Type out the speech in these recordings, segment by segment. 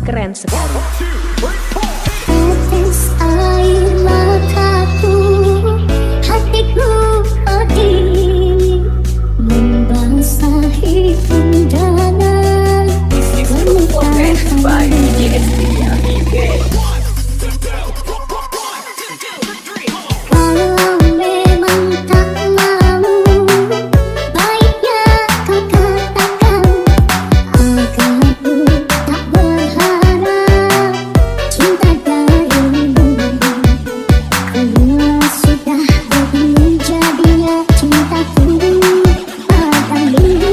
keren sekali. Tetes air mataku, hatiku pedih, membasahi undangan kalau memang tak mau, baiknya kau katakan agar ku tak berharap cinta darimu. Ku sudah begini jadinya cintaku padamu.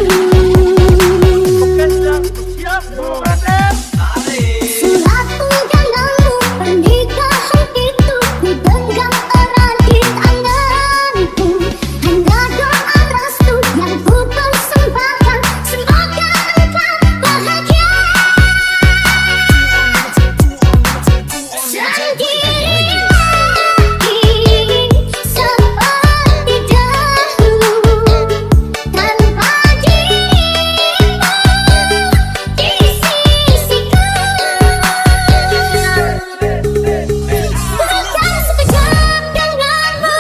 Surat undanganmu pernikahan itu ku genggam erat di tanganku. Hanya doa restu yang ku persembahkan, semoga engkau bahagia. Sendiri lagi seperti dahulu, tanpa dirimu di sisiku. Bukan sekejap denganmu,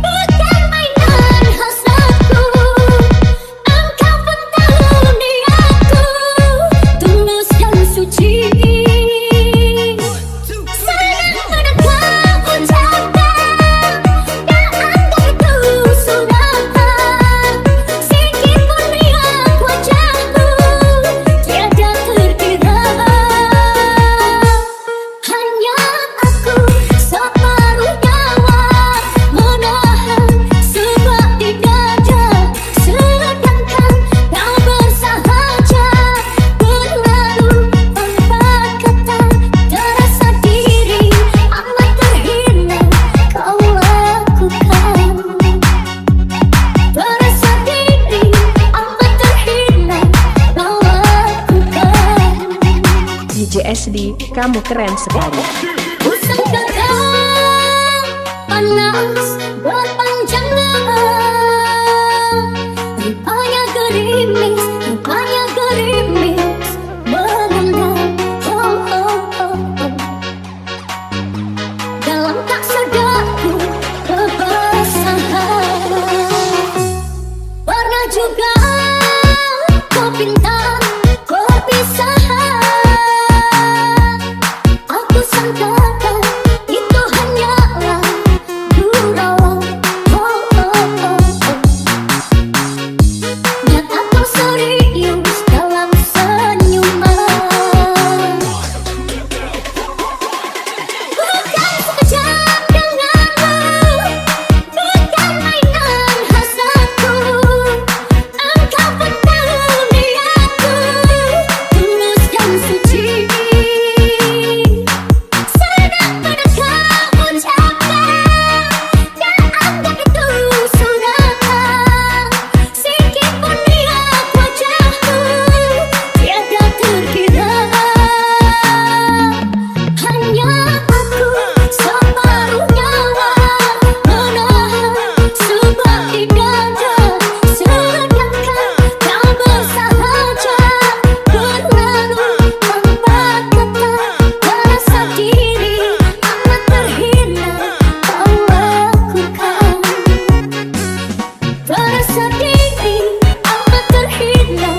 bukan mainan hasratku. Engkau pun tahu niatku tulus dan suci. Senang mendengar ucapan, tak anggap itu suratan. Sikit pun riang wajahku, tiada terkira. Hanya aku separuh nyawa menahan sebab di dada, sedangkan kau bersahaja berlalu empat kata. Terasa diri amat terhina kau lakukan. Terasa diri amat terhina kau lakukan. DJ SD, kamu keren sekali. Usang kata panas berpanjangan, rupanya gerimis mengendam. Dalam tak sadarku kebersamaan, pernah juga kau pinta perpisahan. Aku sangkakan itu hanyalah gurauan. Dan aku serius dalam senyuman. Bukan sekejap denganmu, bukan mainan hasratku. Engkau pun tahu niatku tulus dan suci. Senang mendengar ucapan, tak anggap itu suratan. Sikit pun lihat wajahku, tiada terkira. Hanya aku separuh nyawa menahan sebab di dada, sedangkan kau bersahaja berlalu empat kata. Terasa diri amat terhina kau lakukan. Terasa diri amat terhina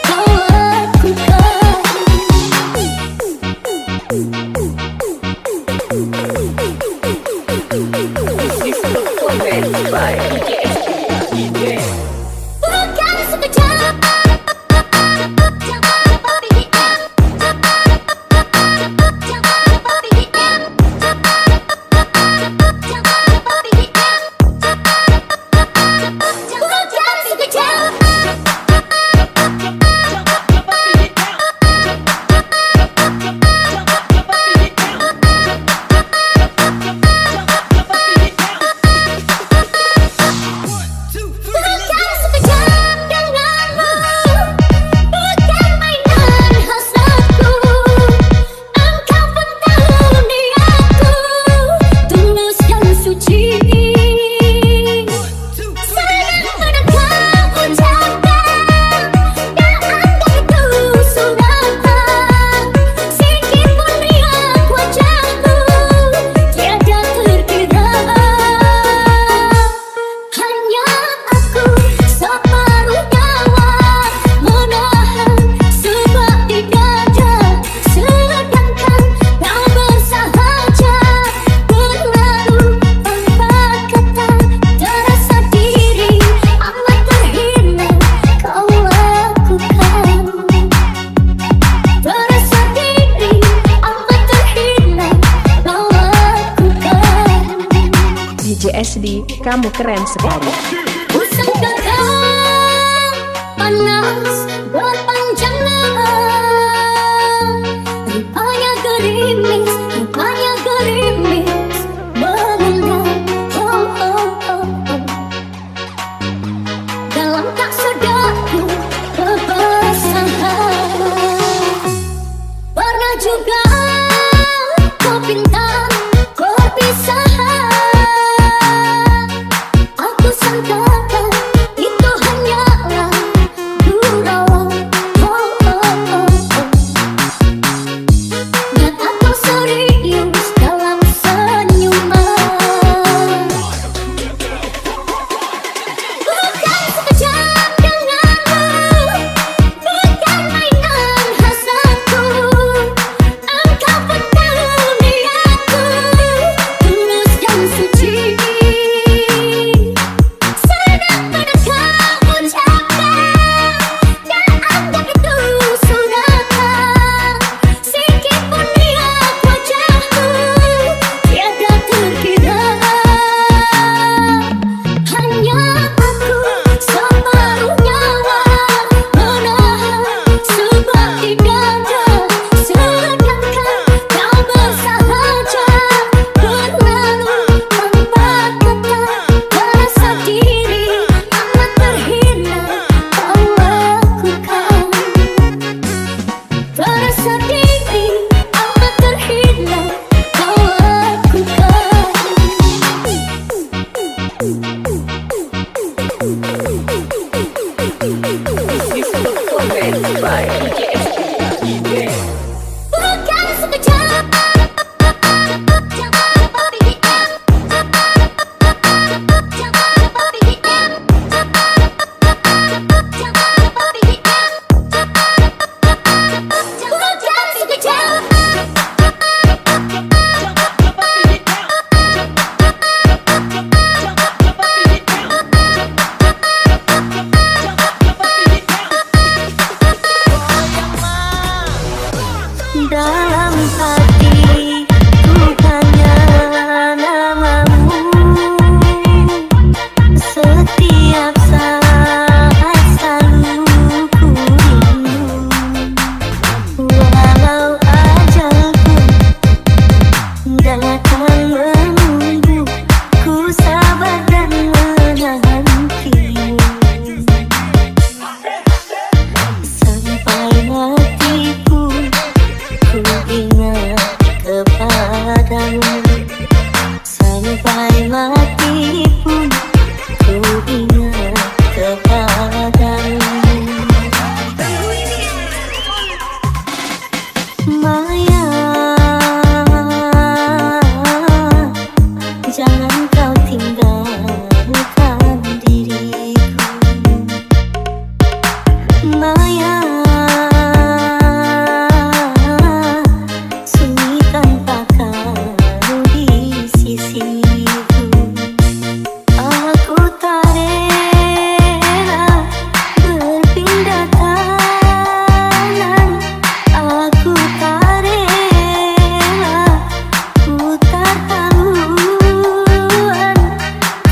kau lakukan. Bukan sekejap SD, kamu keren sekali. Usangka kau panas berpanjangan, rupanya gerimis mengundang. Oh, oh, oh, oh. Dalam tak sadarku kebersamaan, pernah juga kau pinta perpisahan. Aku sangkakan itu hanyalah gurauan. Oh, oh, oh, oh. Dan aku serius dalam senyuman. Bukan sekejap denganmu, bukan mainan hasratku. Engkau penuhi aku, tulus dan suci. Sedang pada kau ucapkan, dan anggap itu suratan. Sikit pun lihat wajahmu, tiada terkira. Hanya aku separuh nyawa menahan sebab di dada, sedangkan kau bersahaja berlalu tanpa kata. Merasa diri amat terhina kau lakukan. Merasa diri amat terhina kau lakukan. Bukan sekejap. Bukan sekejap. Dalam hati ku hanya namamu, setiap saat selalu ku rindu. Walau ajalku datang menunggu, ku sabar dan menantimu sampai mati pun. Ku ingat kepadamu sampai mati pun. Ku ingat kepadamu. Maya, jangan kau tinggalkan diriku. Maya, sunyi tanpa kau di sisiku. Aku tak rela berpindah tangan. Aku tak rela putar haluan,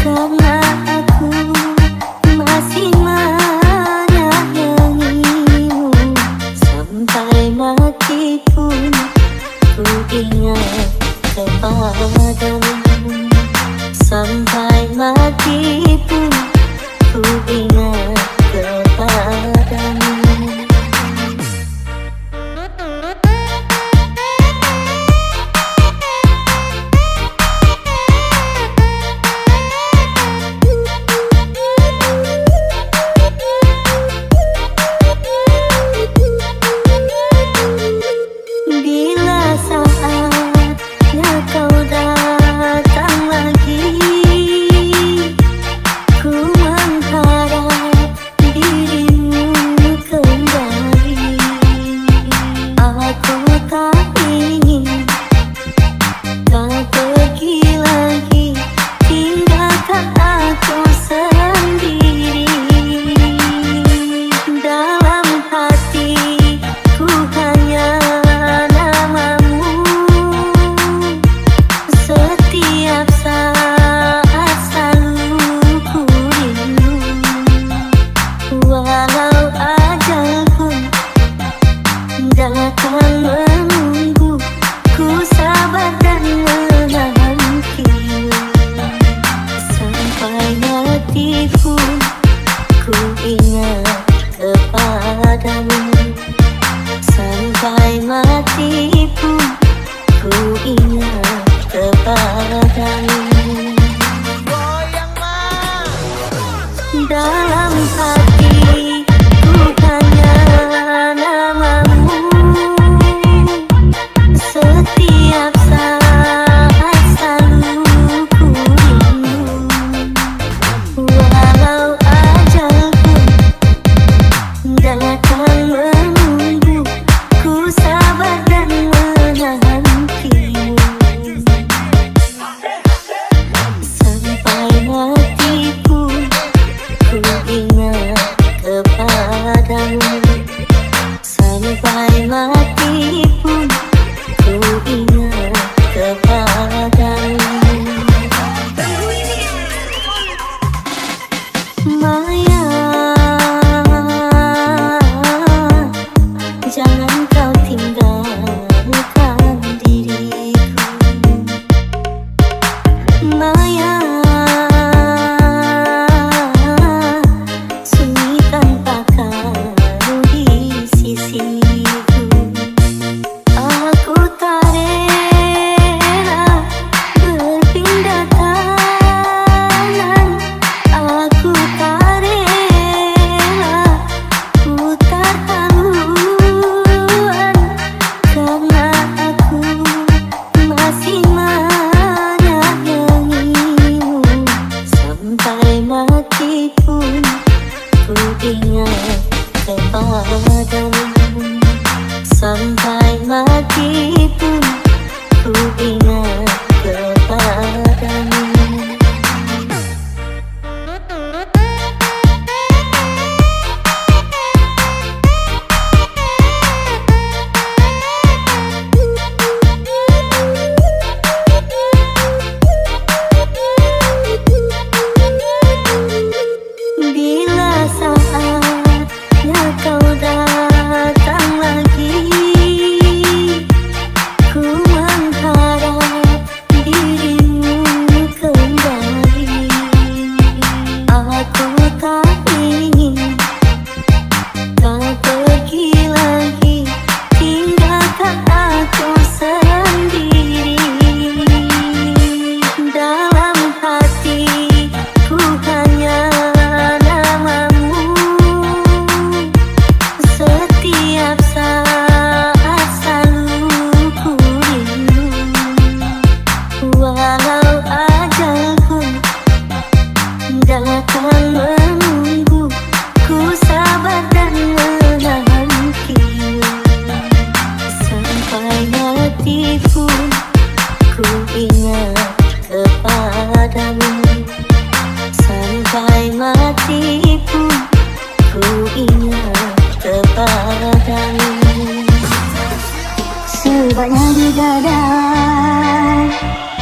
karena aku masih menyayangimu. Sampai mati pun ku ingat kepadamu. Sampai mati pun ku ingat kepadamu. Bila saatnya kau datang lagi, mati pun ku ingat kepadamu. Sampai mati pun ku ingat kepadamu. Dalam hati ku hanya namamu. Setiap saat selalu ku rindu. Walau ajal pun datang menunggu, ku sabar dan menantimu. Sampai mati pun ku ingat kepadamu. Sampai mati pun ku ingat kepadamu. Maya, jangan kau tinggalkan diriku. Maya, sunyi tanpa kau di sisiku. Aku tak rela berpindah tangan. Aku tak rela putar haluan, karena aku masih menyayangimu. Sampai mati pun ku ingat kepadamu. Sampai mati pun ku ingat kepadamu. Bila saatnya kau datang lagi, ku mengharap dirimu kembali. Aku tak ingin kau pergi lagi, tinggalkan aku sendiri. Dalam hati ku hanya namamu. Setiap saat selalu ku rindu. Walau ajal pun datang menunggu, ku sabar dan menantimu. Sampai mati pun ku ingat kepadamu. Sampai mati pun ku ingat kepadamu. Sebanyak di dada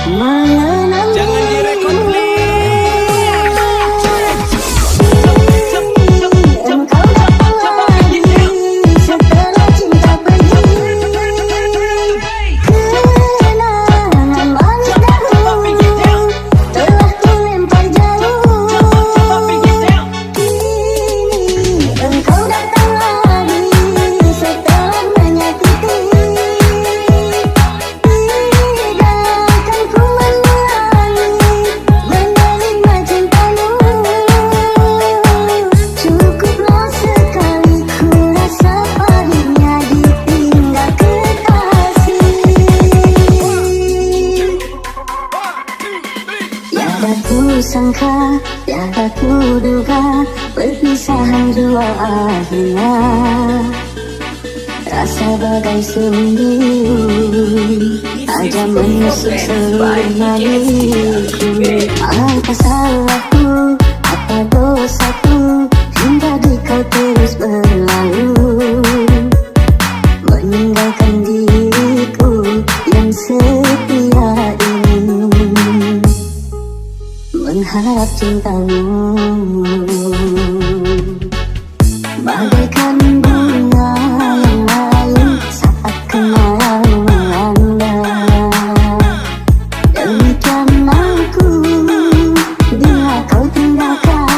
mengenang. Jangan direkod, Engkau datang lagi setelah cinta pergi. Kenangan manis dahulu telah ku lempar jauh. Kini engkau datang lagi setelah menyakiti. Tidakkan ku mengulangi menerima cintamu. Cukuplah sekali ku rasa pahitnya ditinggal kekasih. Tiada ku sangka, tiada ku duga, perpisahan dua akhirnya. Rasa bagai sendiri aja menusuk seluruh nadiku. Apa salahku, apa dosaku, hingga di kau terus berlalu, meninggalkan diriku yang setia ini, mengharap cintamu. Bagaikan bunga yang lain saat kemarau melanda. Demikian aku bila kau tinggalkan.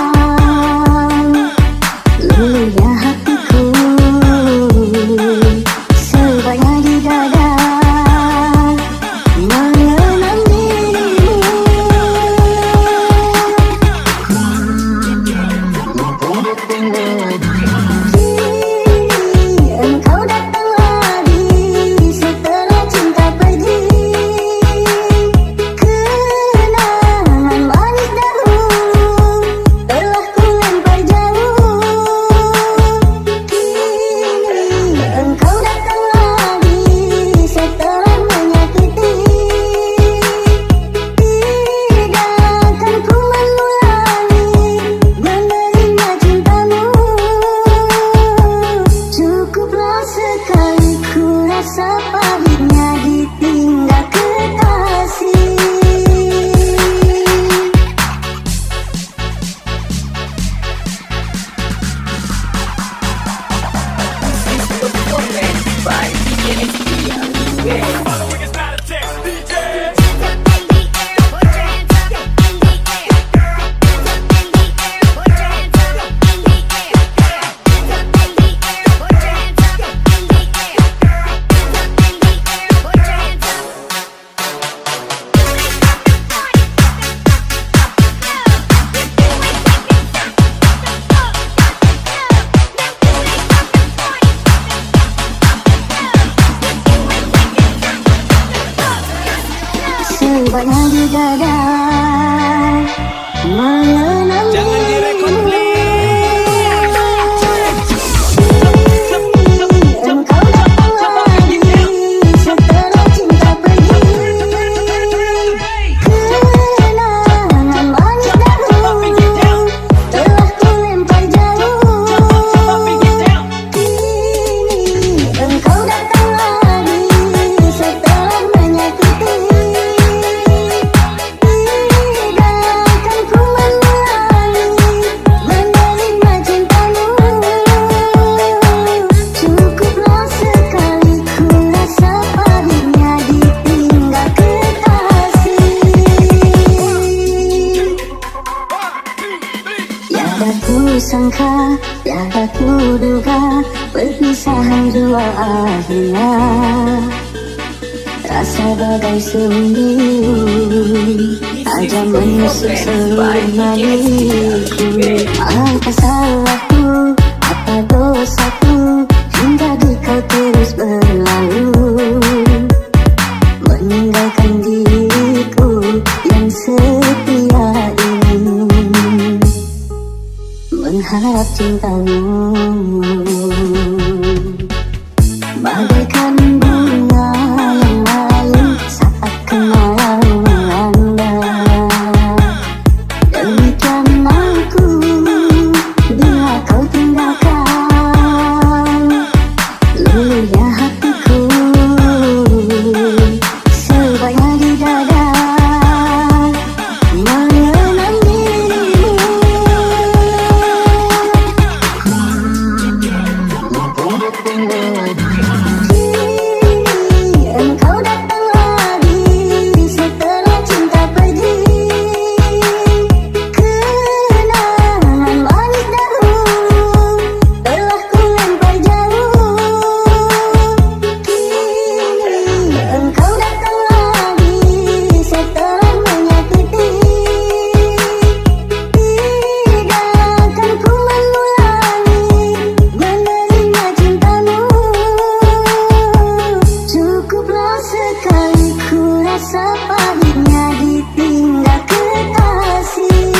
Jangan direkod Engkau datang lagi setelah cinta pergi. Kenangan manis dahulu telah ku lempar jauh. Kini engkau datang lagi setelah menyakiti. Tidakkan ku mengulangi menerima cintamu. Cukuplah sekali ku rasa pahitnya ditinggal kekasih. Tiada ku sangka, tiada ku duga, perpisahan dua akhirnya. Rasa bagai sembiu aja menusuk seluruh nadiku. Apa salahku, apa dosaku, hingga kau terus berlalu meninggalkan diriku yang setia ini, mengharap cintamu. Bagaikan bunga yang layu saat kemarau melanda, demikian aku bila kau tinggalkan. Luluhnya hatiku sebanyak di dada mengenang dirimu. Engkau datang lagi setelah cinta pergi. Kenangan manis dahulu telah ku lempar jauh. Kini engkau datang lagi setelah menyakiti. Tidakkan ku mengulangi menerima cintamu. Cukuplah sekali ku rasa pahitnya ditinggal kekasih.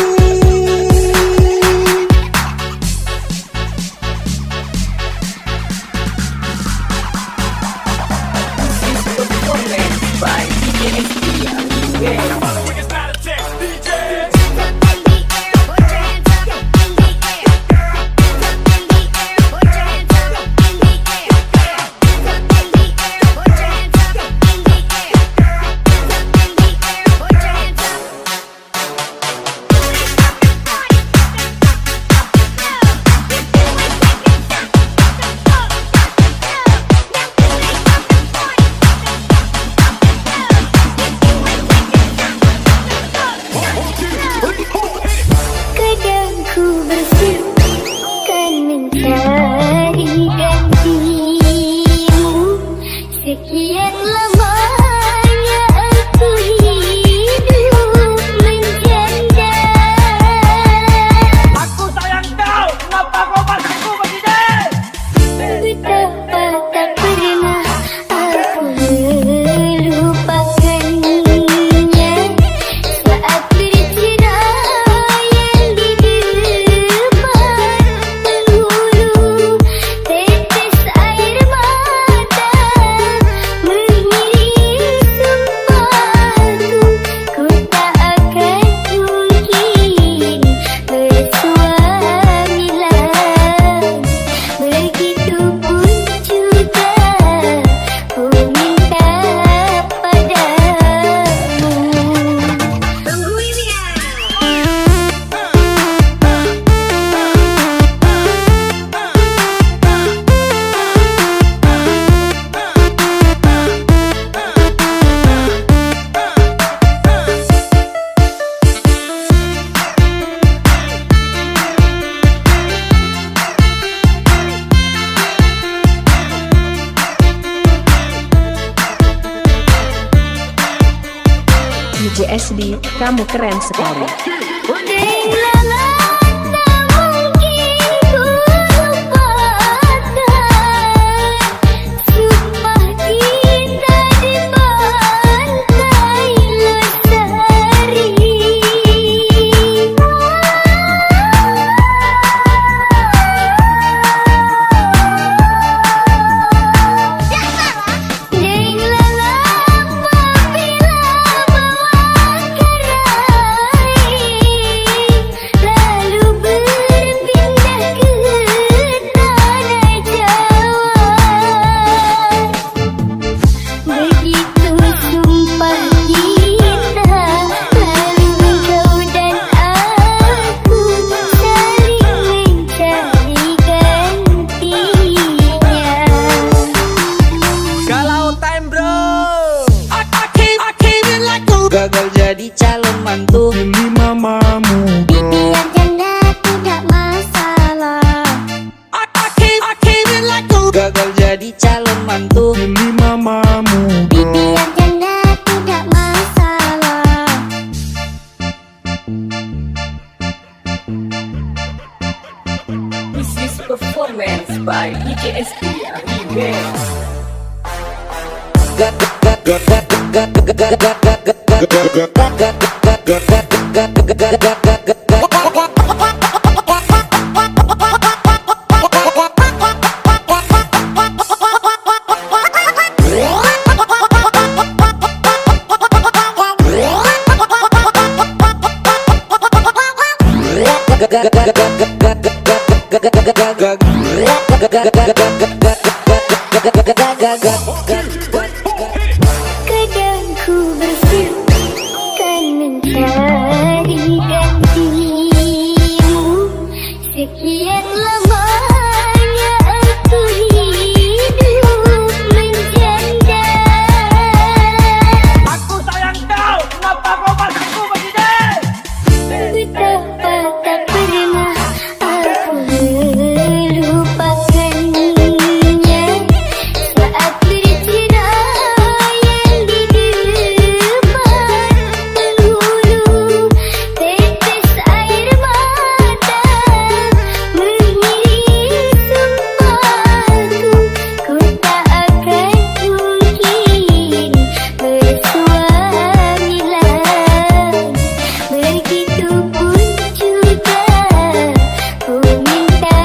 Kadang ku bersuka kan mencari gantimu. Sekian lamanya aku hidup menjanda. Aku sayang kau, kenapa kau masukku begini? Betapa tak pernah aku melupakannya saat bercerai yang di depan penghulu. Tetes air mata mengiris sumpahku. Ku tak akan mungkin bersuami lagi. Begitupun juga ku minta padamu. Tungguin ya. DJ SD, kamu keren sekali. Kehilangan tak mungkin ku lupakan. Sumpah kita di pantai Losari. by DJ SD Remix. Kadang ku berpikir kan mencari gantimu. Sekian lamanya aku hidup menjanda. Aku sayang kau, kenapa kau masukku begini? Betapa tak pernah aku melupakannya. Saat bercerai yang di depan penghulu, tetes air mata mengiris sumpahku. Ku tak akan mungkin bersuami lagi. Begitupun juga ku minta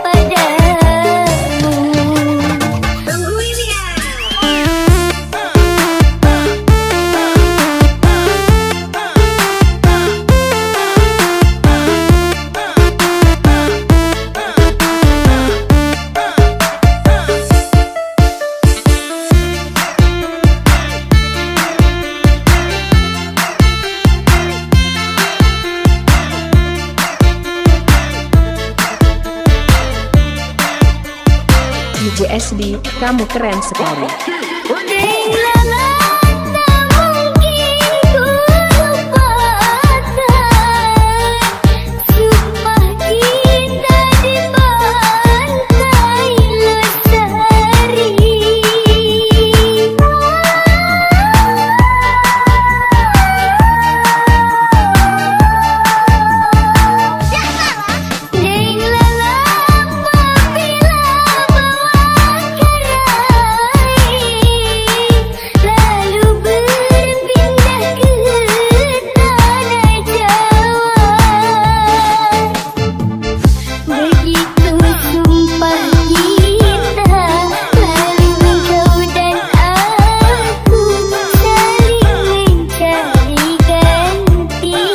padamu. Tungguin ya. DJ SD, kamu keren sekali. Dengan tak mungkin ku lupakan sumpah kita di pantai Lestari. Dengan apabila lalu berpindah ke tanah Jawa. Begitu sumpah kita, lalu engkau dan aku saling mencari gantinya.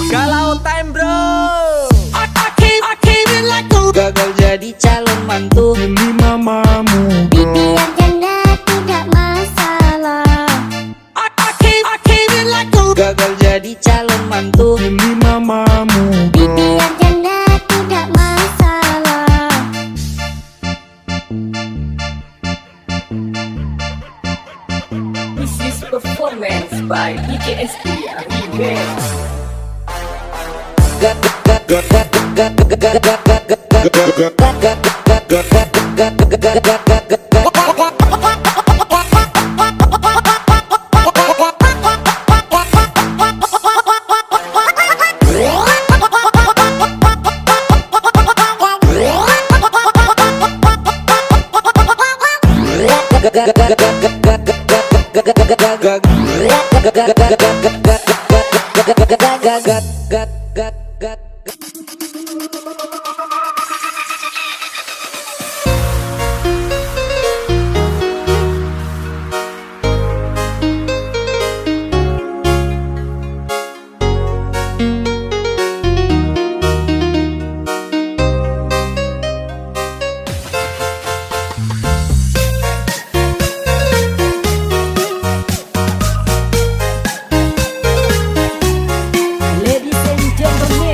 Galau time bro, gagal jadi calon mantu. Pilih mamamu Biar janda tidak masalah. Gagal jadi calon mantu. Pilih mamamu Biar janda tidak masalah. This is performance by DJ SD Remix. Ladies and gentlemen,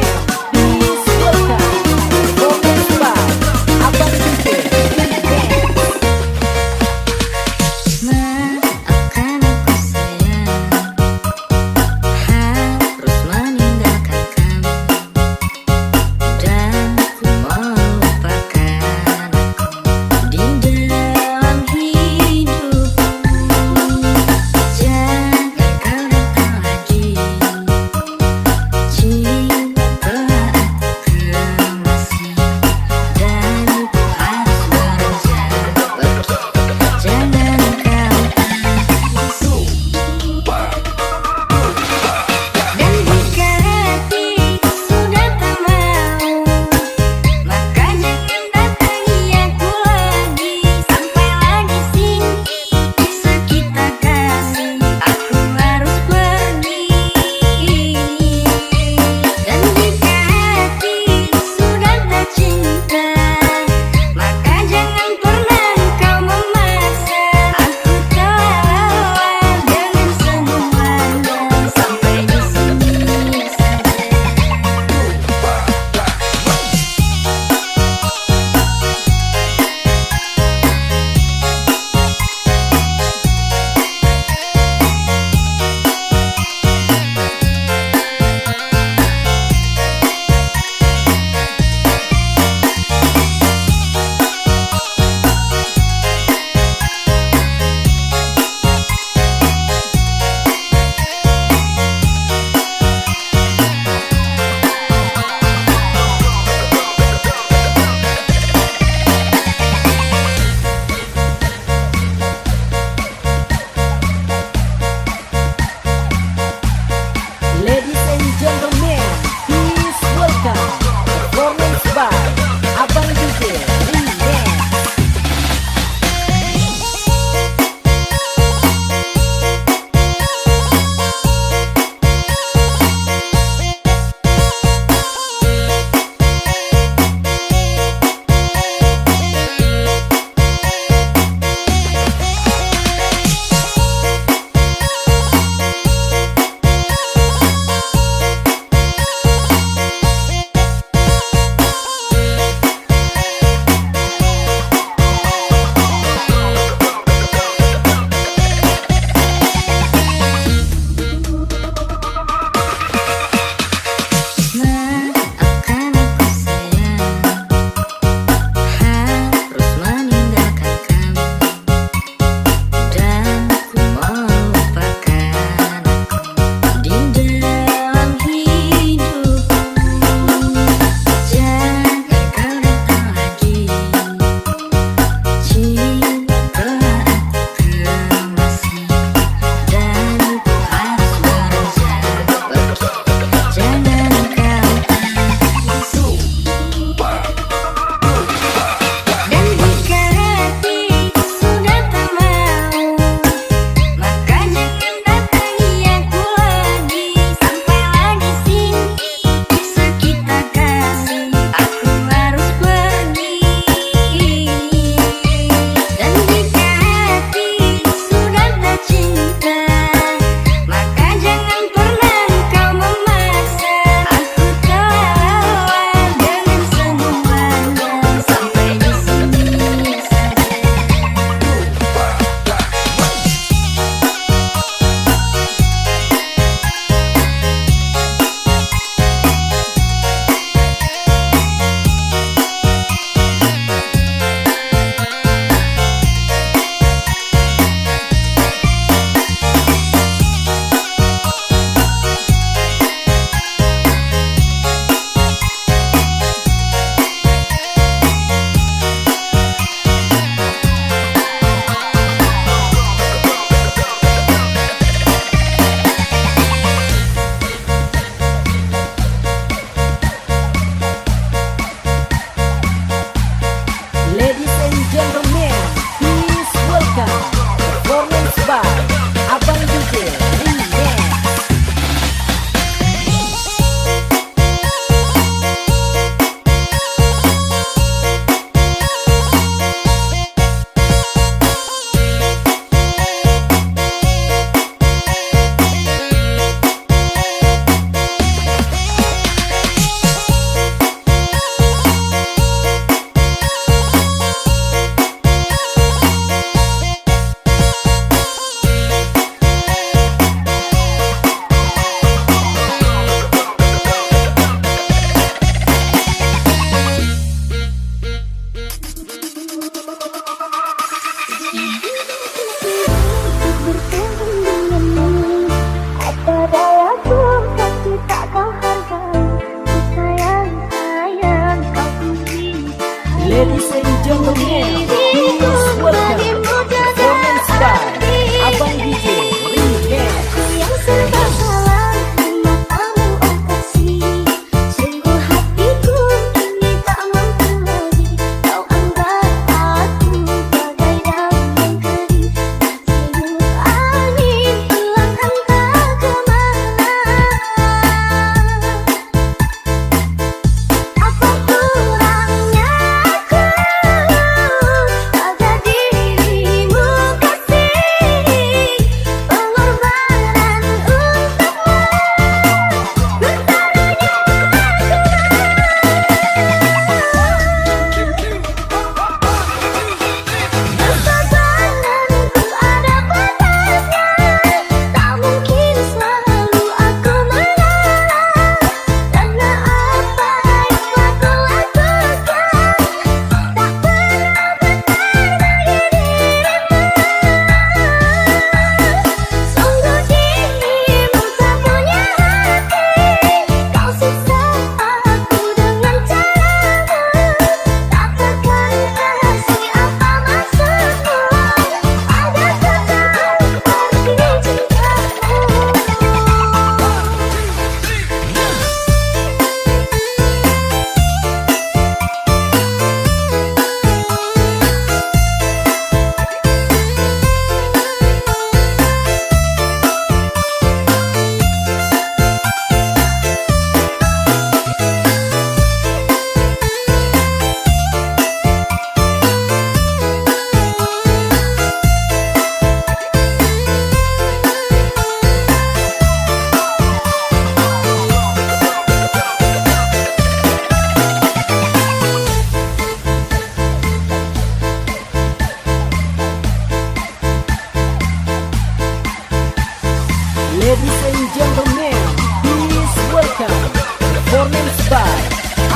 performance by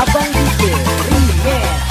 Abang DJ Remix.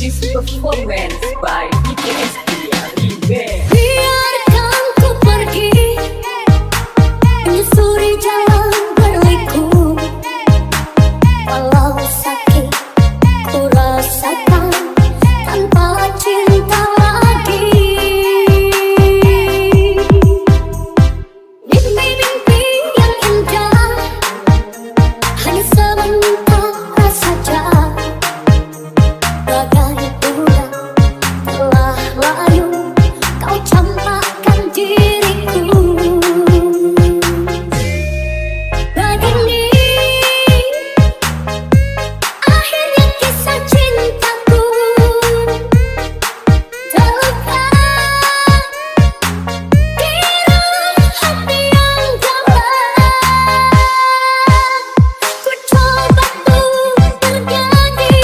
This performance by DJSD Remix. Biarkan ku pergi menyusuri jalan berliku, walau sakit ku rasakan tanpa cinta lagi. Mimpi-mimpi yang indah hanya sementara saja, bagai budak telah layu kau campakkan diriku. Begini akhirnya kisah cintaku, terluka di relung hati yang gelap. Ku coba untuk bernyanyi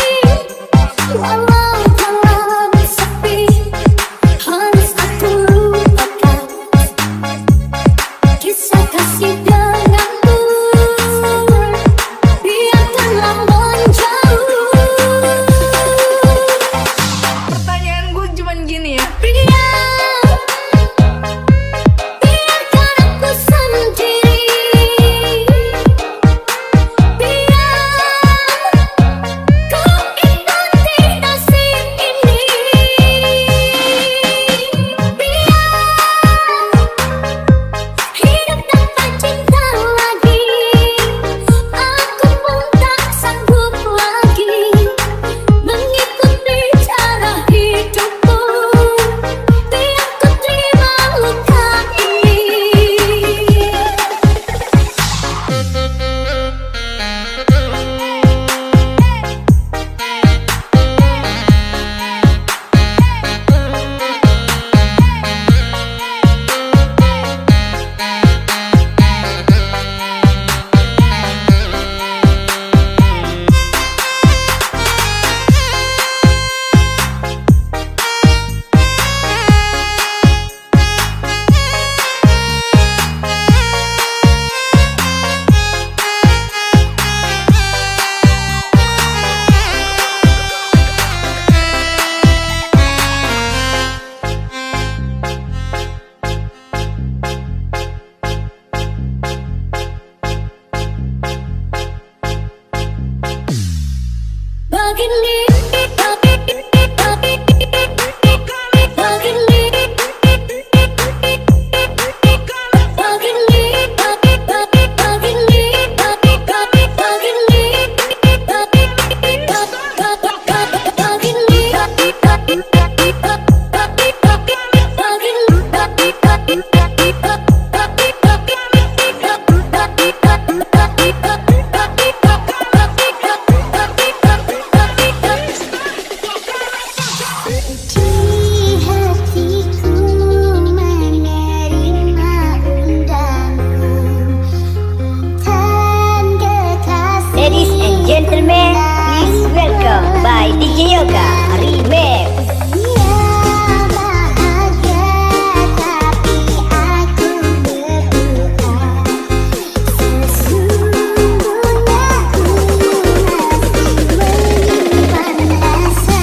walau dalam sepi, harus aku lupakan kisah kasih denganmu. Biarkanlah menjauh. Pertanyaan gue cuman gini ya. Biarkan aku sendiri. Biar kau ikuti nasib ini. Biar hidup tanpa cinta lagi. Aku pun tak sanggup lagi mengikuti cara hidupmu. Biar ku terima luka ini. Begini di hatiku menerima undangan tanda kasih. Ladies and gentlemen, please welcome by DJ Yoga Remix. Dia bahagia tapi aku berduka. Sesungguhnya ku masih menyimpan rasa.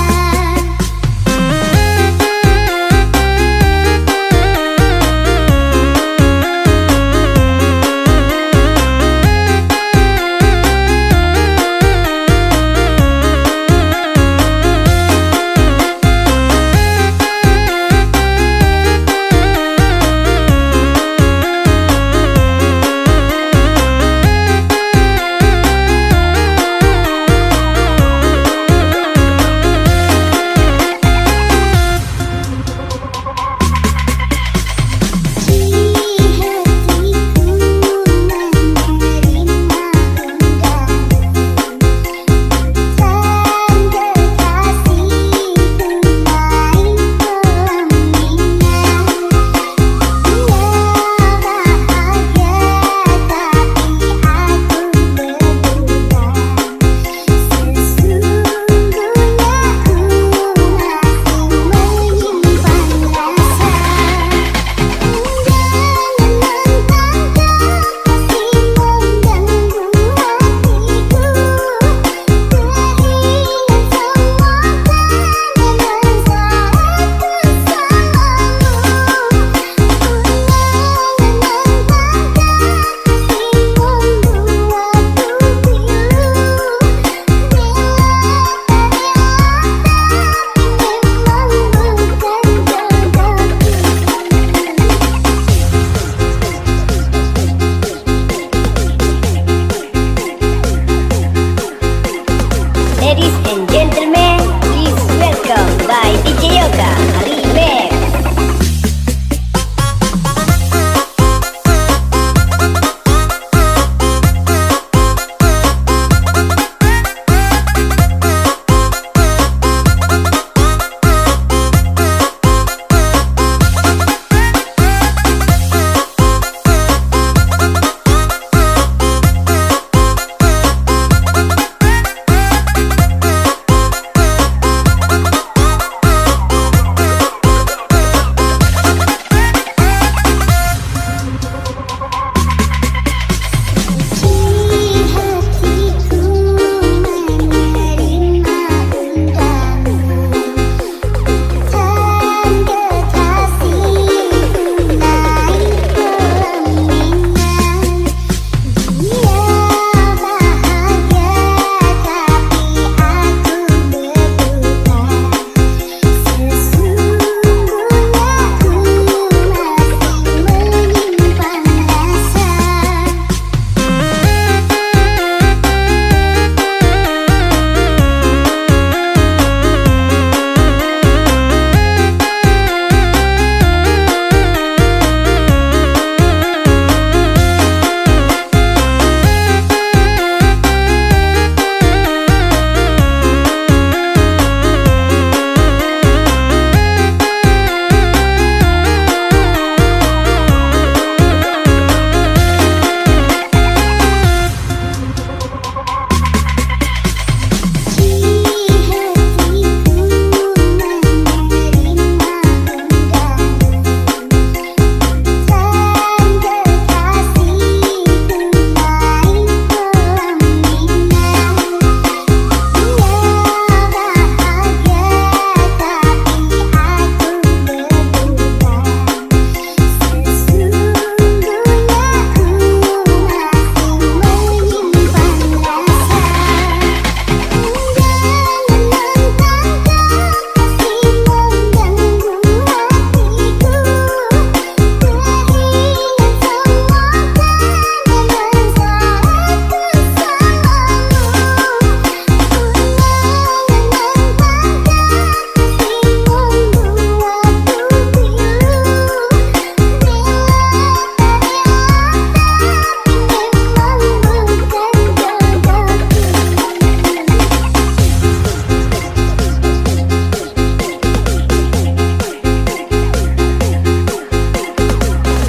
and gentlemen, please welcome by DJ Yoga Remix.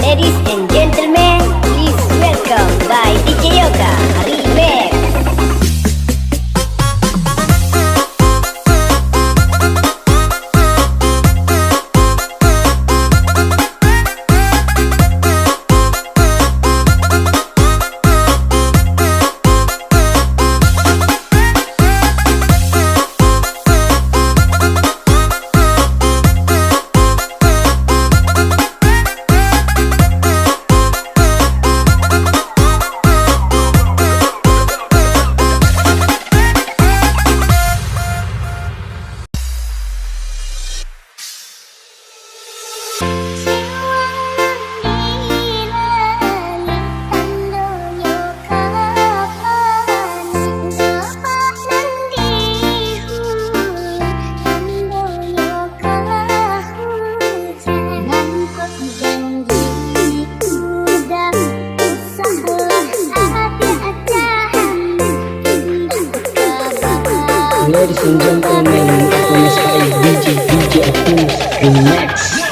Ladies and gentlemen, please welcome by DJ Yoga Remix. Ladies and gentlemen, performance by DJ Optimus Remix.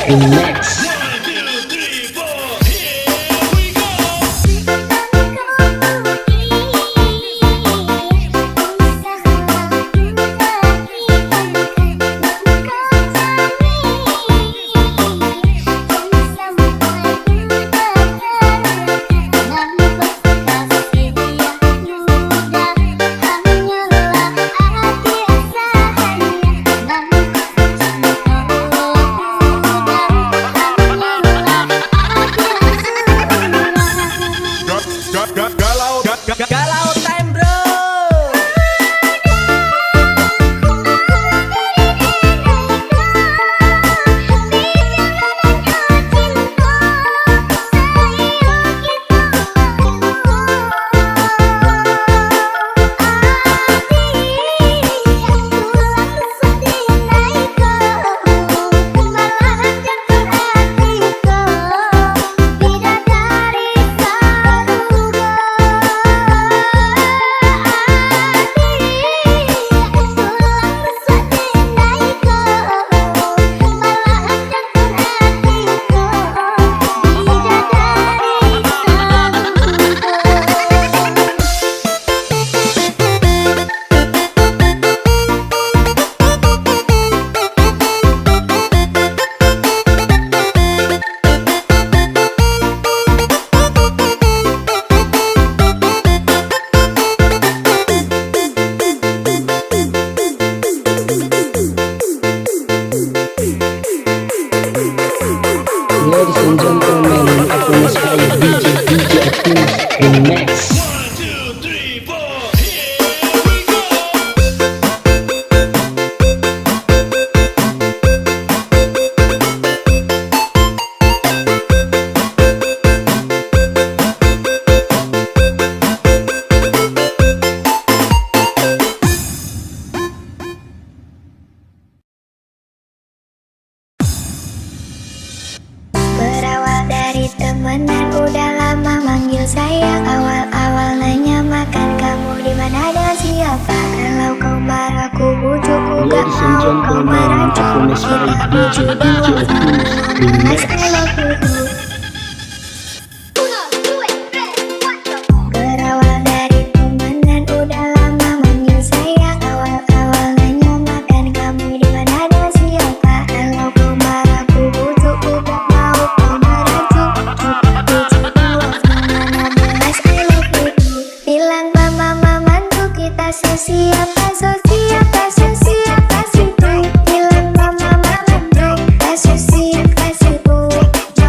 Remix. Galau time bro. Ladies and gentlemen, aku Mas DJ Optimus Remix. Berawal dari temenan udah lama manggil sayang. Awal-awal nanya makan kamu di mana dan siapa. Kalau kau marah ku bujuk ku gak mau kau merajuk. Kita bujuk doang mas I love you too. Berawal dari temenan udah lama manggil sayang. Awal-awal nanya makan kamu di mana dan siapa. Kalau kau marah ku bujuk ku gak mau kau merajuk. Kita bujuk doang mas I love you too. Bilang mama mantu kita sesiapa sesiapa sesiapa siapa. Bilang mama mantu kita sesiapa siapa.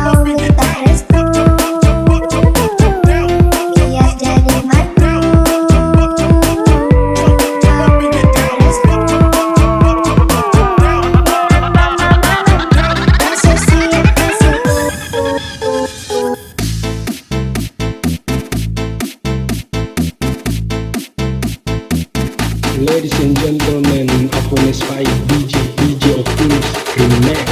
Mau minta restu biar jadi mantu. Mau minta restu kita sesiapa siapa. Ladies and gentlemen, aku Mas DJ Optimus Remix.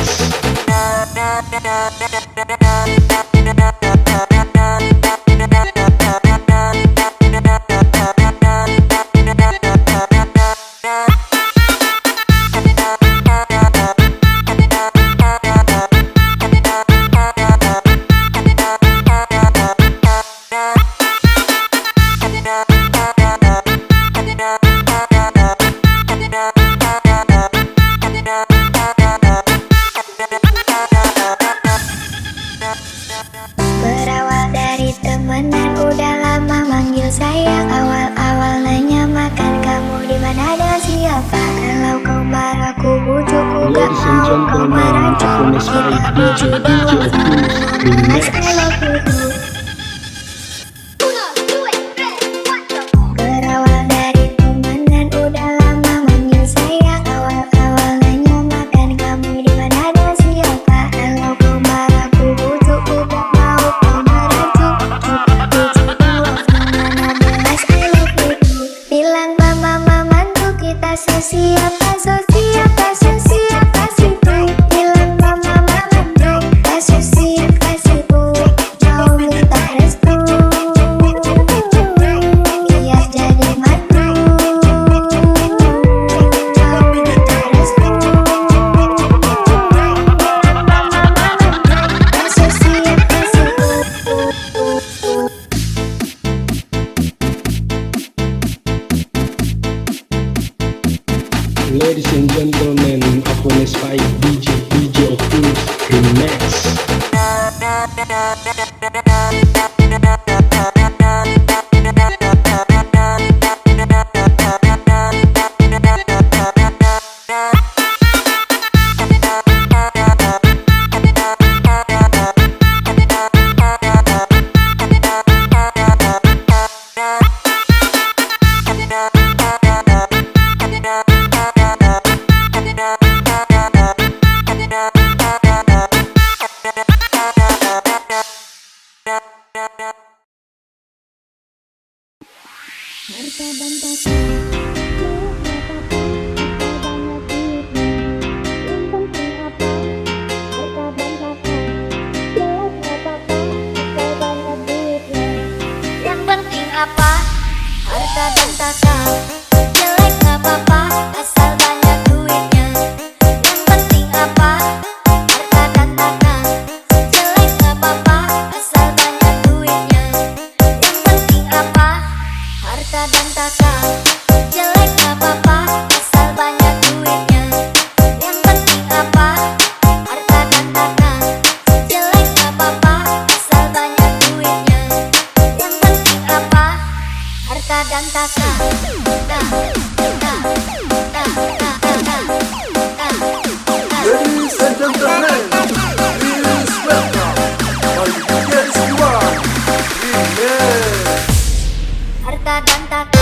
Berawal dari temenan udah lama manggil sayang. Awal-awal nanya makan kamu di mana dan siapa. Kalau kau marah ku bujuk ku gak Ladies and mau kau gentlemen, merajuk. aku Mas Kita bujuk DJ doang Optimus mas Remix. I love you too. Berawal dari temenan udah lama manggil sayang. Awal-awal nanya makan kamu di mana dan siapa. Kalau kau marah ku bujuk ku gak mau kau merajuk. Kita bujuk doang mas I love you too. Bilang mama mantu kita sesiapa sesiapa sesiapa siapa. Bilang mama mantu kita sesiapa siapa. Mau Yang penting apa? Harta dan tahta. Jelek gak apa-apa, asal banyak duitnya. Yang penting apa? Harta dan tahta. Jelek gak apa-apa, asal banyak duitnya. Yang penting apa? Harta dan tahta. Jelek gak apa-apa, asal banyak duitnya. Yang penting apa? Harta dan tahta. Jelek gak apa-apa, asal banyak duitnya. Yang penting apa? Harta dan tahta. Ladies and gentlemen, please welcome my dearest one, Remix. Harta dan tahta.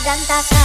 Dan tahta.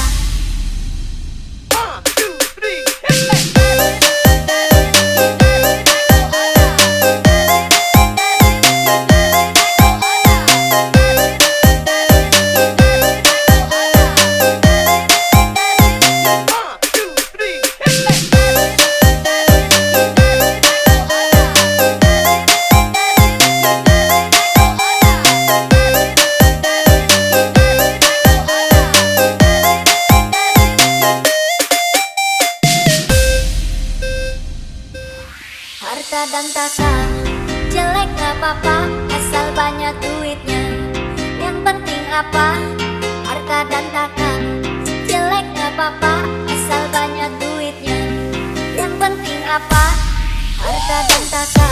Harta dan tahta. Jelek gak apa-apa, asal banyak duitnya. Yang penting apa? Harta dan tahta. Jelek gak apa-apa, asal banyak duitnya. Yang penting apa? Harta dan tahta.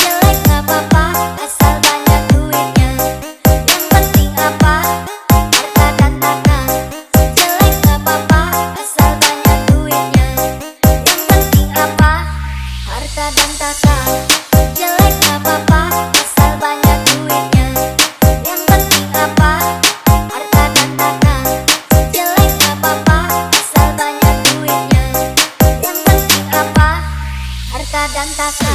Jelek gak apa-apa, asal banyak duitnya. Yang penting apa? Harta dan tahta. Jelek gak apa-apa, asal banyak duitnya. Yang penting apa? Harta dan tahta. Jelek gak apa-apa, asal banyak duitnya. Yang penting apa? Harta dan tahta. Jelek gak apa-apa, asal banyak duitnya. Yang penting apa? Harta dan tahta.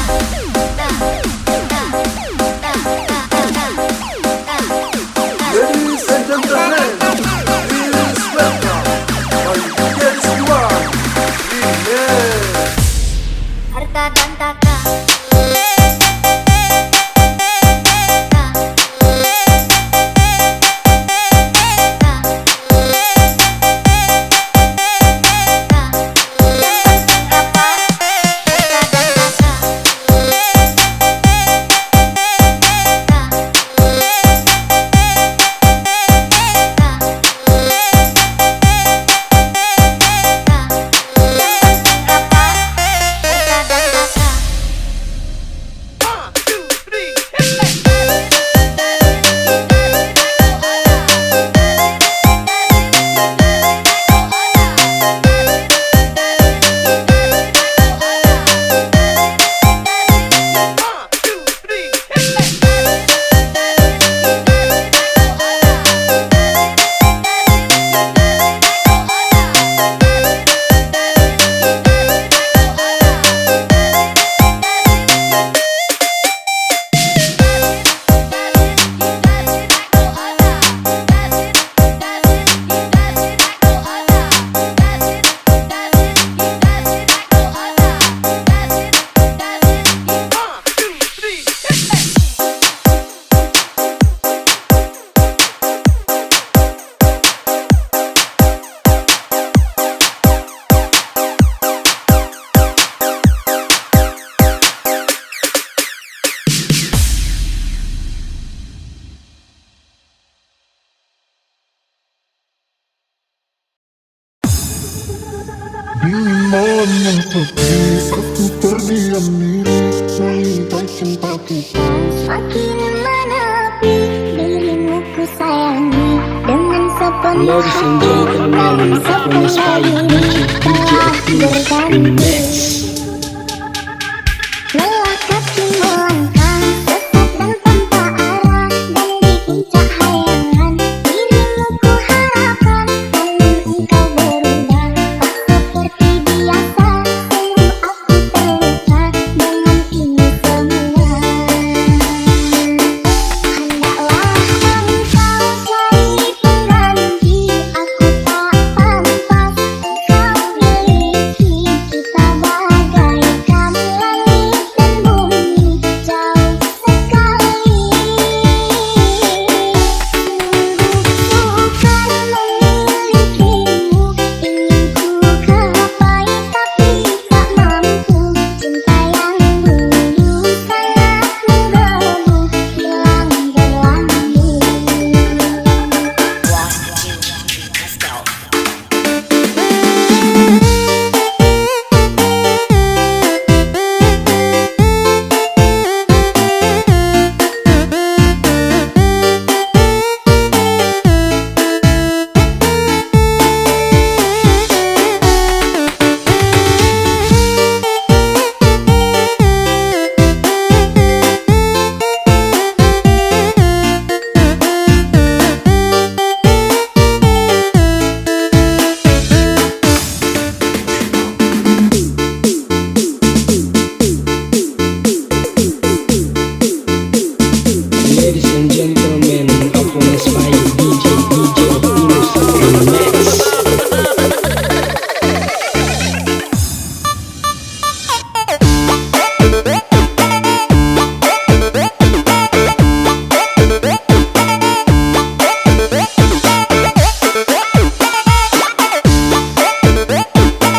malam yang sepi, aku terdiam diri melihat cinta kita. Semakin menepi dirimu ku sayangi dengan sepenuh Ladies and hati, gentlemen, namun Apollo Spy sepenuh DJ diri telah Optimus berganti. Remix.